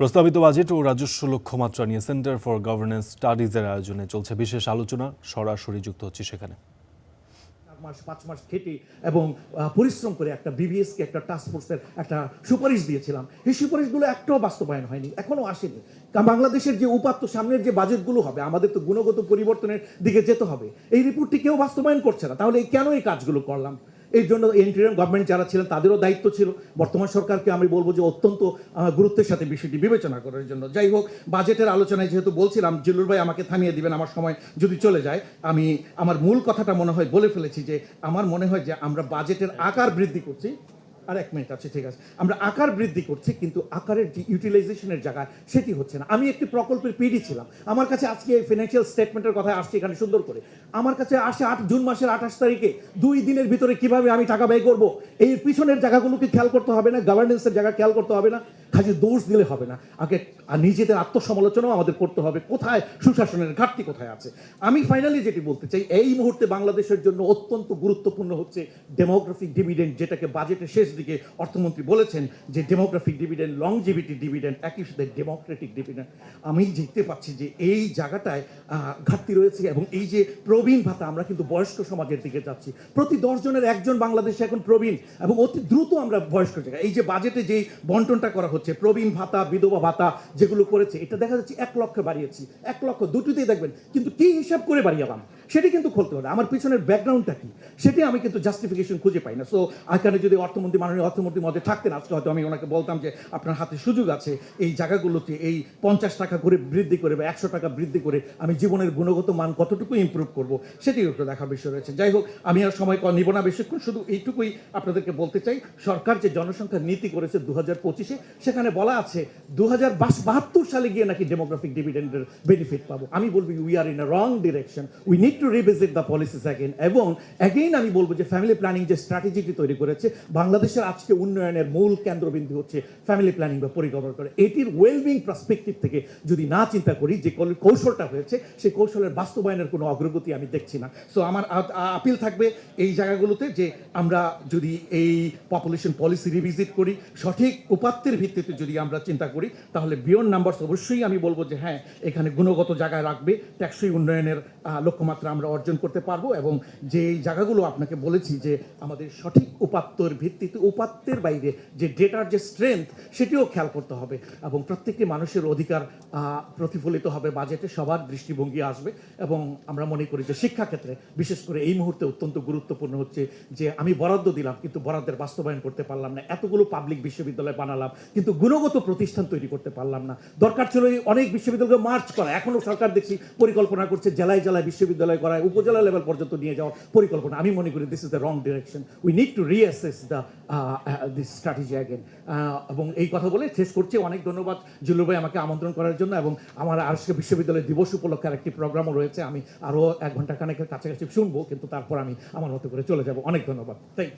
প্রস্তাবিত বাজেট ও রাজস্ব লক্ষ্যমাত্রা নিয়ে সেন্টার ফর গভর্নেন্স স্টাডিজের আয়োজনে চলছে বিশেষ আলোচনা। সরাসরি যুক্ত হচ্ছে সেখানে। 5 মাস খেটে এবং পরিশ্রম করে একটা বিবিএসকে একটা টাস্ক ফোর্সের একটা সুপারিশ দিয়েছিলাম। এই সুপারিশগুলো একটাও বাস্তবায়ন হয়নি, এখনো আসেনি। কারণ বাংলাদেশের যে উপাত্ত সামনের যে বাজেটগুলো হবে, আমাদের তো গুণগত পরিবর্তনের দিকে যেতে হবে। এই রিপোর্টটি কেউ বাস্তবায়ন করছে না, তাহলে কেন এই কাজগুলো করলাম? এই জন্য ইন্টারিম গভর্নমেন্ট যারা ছিলেন তাদেরও দায়িত্ব ছিল। বর্তমান সরকারকে আমি বলবো যে অত্যন্ত গুরুত্বের সাথে বিষয়টি বিবেচনা করার জন্য। যাই হোক, বাজেটের আলোচনায় যেহেতু বলছিলাম, জিল্লুর ভাই আমাকে থামিয়ে দিবেন আমার সময় যদি চলে যায়। আমি আমার মূল কথাটা মনে হয় বলে ফেলেছি যে আমার মনে হয় যে আমরা বাজেটের আকার বৃদ্ধি করছি। আর 1 মিনিট আছে, ঠিক আছে। আমরা আকার বৃদ্ধি করছি, কিন্তু আকারের যে ইউটিলাইজেশনের জায়গায় সেটি হচ্ছে না। আমি একটি প্রকল্পের পিডি ছিলাম। আমার কাছে আজকে ফিনান্সিয়াল স্টেটমেন্টের কথা আসছে এখানে সুন্দর করে। আমার কাছে আসে জুন মাসের 28 তারিখে 2 দিনের ভিতরে কিভাবে আমি টাকা ব্যয় করব, এই পিছনের জায়গাগুলোকে খেয়াল করতে হবে না, গভর্নেন্সের জায়গা খেয়াল করতে হবে না, খালি দোষ দিলে হবে না। আগে নিজেদের আত্মসমালোচনাও আমাদের করতে হবে, কোথায় সুশাসনের ঘাটতি কোথায় আছে। আমি ফাইনালি যেটি বলতে চাই, এই মুহূর্তে বাংলাদেশের জন্য অত্যন্ত গুরুত্বপূর্ণ হচ্ছে ডেমোগ্রাফিক ডিভিডেন্ড, যেটাকে বাজেটের শেষ দিকে অর্থমন্ত্রী বলেছেন যে ডেমোগ্রাফিক ডিভিডেন্ড, লংজিভিটি ডিভিডেন্ড, একই সাথে ডেমোক্রেটিক ডিভিডেন্ড। আমি দেখতে পাচ্ছি যে এই জায়গাটায় ঘাটতি রয়েছে। এবং এই যে প্রবীণ ভাতা, আমরা কিন্তু বয়স্ক সমাজের দিকে যাচ্ছি। প্রতি 10 জনের 1 জন বাংলাদেশে এখন প্রবীণ, এবং অতি দ্রুত আমরা বয়স্ক জায়গায়। এই যে বাজেটে যেই বন্টনটা করা হচ্ছে, প্রবীণ ভাতা, বিধবা ভাতা যেগুলো করেছে, এটা দেখা যাচ্ছে 1 লক্ষ বাড়িয়েছি, 1 লক্ষ দুটোতেই দেখবেন। কিন্তু কি হিসাব করে বাড়িয়েলাম সেটি কিন্তু খুলতে হবে। আমার পিছনের ব্যাকগ্রাউন্ডটা কি সেটি আমি কিন্তু জাস্টিফিকেশন খুঁজে পাই না। সো এখানে যদি মাননীয় অর্থমন্ত্রী মধ্যে থাকতেন, আজকে হয়তো আমি ওনাকে বলতাম যে আপনার হাতে সুযোগ আছে এই জায়গাগুলোতে এই 50 টাকা করে বৃদ্ধি করে বা 100 টাকা বৃদ্ধি করে আমি জীবনের গুণগত মান কতটুকু ইমপ্রুভ করব, সেটি একটু দেখার বিষয় রয়েছে। যাই হোক, আমি আর সময় নিব না বেশিক্ষণ, শুধু এইটুকুই আপনাদেরকে বলতে চাই। সরকার যে জনসংখ্যা নীতি করেছে 2025-এ, সেখানে বলা আছে 2072 সালে গিয়ে নাকি ডেমোগ্রাফিক ডিভিডেন্ডের বেনিফিট পাবো। আমি বলবো we are in a wrong direction, we need to revisit the policies again. এবং অ্যাগেইন আমি বলবো যে ফ্যামিলি প্ল্যানিং যে স্ট্র্যাটেজিটি তৈরি করেছে, বাংলাদেশের আজকে উন্নয়নের মূল কেন্দ্রবিন্দু হচ্ছে ফ্যামিলি প্ল্যানিং বা পরিকল্পনা করে। এটির ওয়েলবিং পার্সপেক্টিভ থেকে যদি না চিন্তা করি, যে কৌশলটা হয়েছে সেই কৌশলের বাস্তবায়নের কোনো অগ্রগতি আমি দেখছি না। সো আমার আপিল থাকবে এই জায়গাগুলোতে যে আমরা যদি এই পপুলেশন পলিসি রিভিজিট করি, সঠিক উপাত্তের ভিত্তিতে যদি আমরা চিন্তা করি, তাহলে বিয়ন্ড নাম্বারস অবশ্যই আমি বলবো যে হ্যাঁ, এখানে গুণগত জায়গায় রাখবে, টেকসই উন্নয়নের লক্ষ্যমাত্রা আমরা অর্জন করতে পারবো। এবং যে জায়গাগুলো আপনাকে বলেছি যে আমাদের সঠিক উপাত্তর ভিত্তিতে, উপাত্তের বাইরে যে ডেটার যে স্ট্রেংথ, সেটিও খেয়াল করতে হবে। এবং প্রত্যেকটি মানুষের অধিকার প্রতিফলিত হবে বাজেটে, সবার দৃষ্টিভঙ্গি আসবে। এবং আমরা মনে করি যে শিক্ষাক্ষেত্রে বিশেষ করে এই মুহূর্তে অত্যন্ত গুরুত্বপূর্ণ হচ্ছে যে আমি বরাদ্দ দিলাম কিন্তু বরাদ্দের বাস্তবায়ন করতে পারলাম না। এতগুলো পাবলিক বিশ্ববিদ্যালয় বানালাম কিন্তু গুণগত প্রতিষ্ঠান তৈরি করতে পারলাম না। দরকার ছিল অনেক বিশ্ববিদ্যালয়কে মার্চ করা। এখনো সরকার দেখছি পরিকল্পনা করছে জেলায় জেলায় বিশ্ববিদ্যালয় করায়, উপজেলা লেভেল পর্যন্ত নিয়ে যাওয়ার পরিকল্পনা। আমি মনে করি this is the wrong direction. We need to reassess this strategy again. এবং এই কথা বলে শেষ করছি। অনেক ধন্যবাদ জিল্লুর ভাই আমাকে আমন্ত্রণ করার জন্য। এবং আমার আজকে বিশ্ববিদ্যালয় দিবস উপলক্ষে আরেকটি প্রোগ্রামও রয়েছে, আমি আরও 1 ঘন্টা খানেকের কাছাকাছি শুনবো, কিন্তু তারপর আমি আমার মতো করে চলে যাব। অনেক ধন্যবাদ। থ্যাংক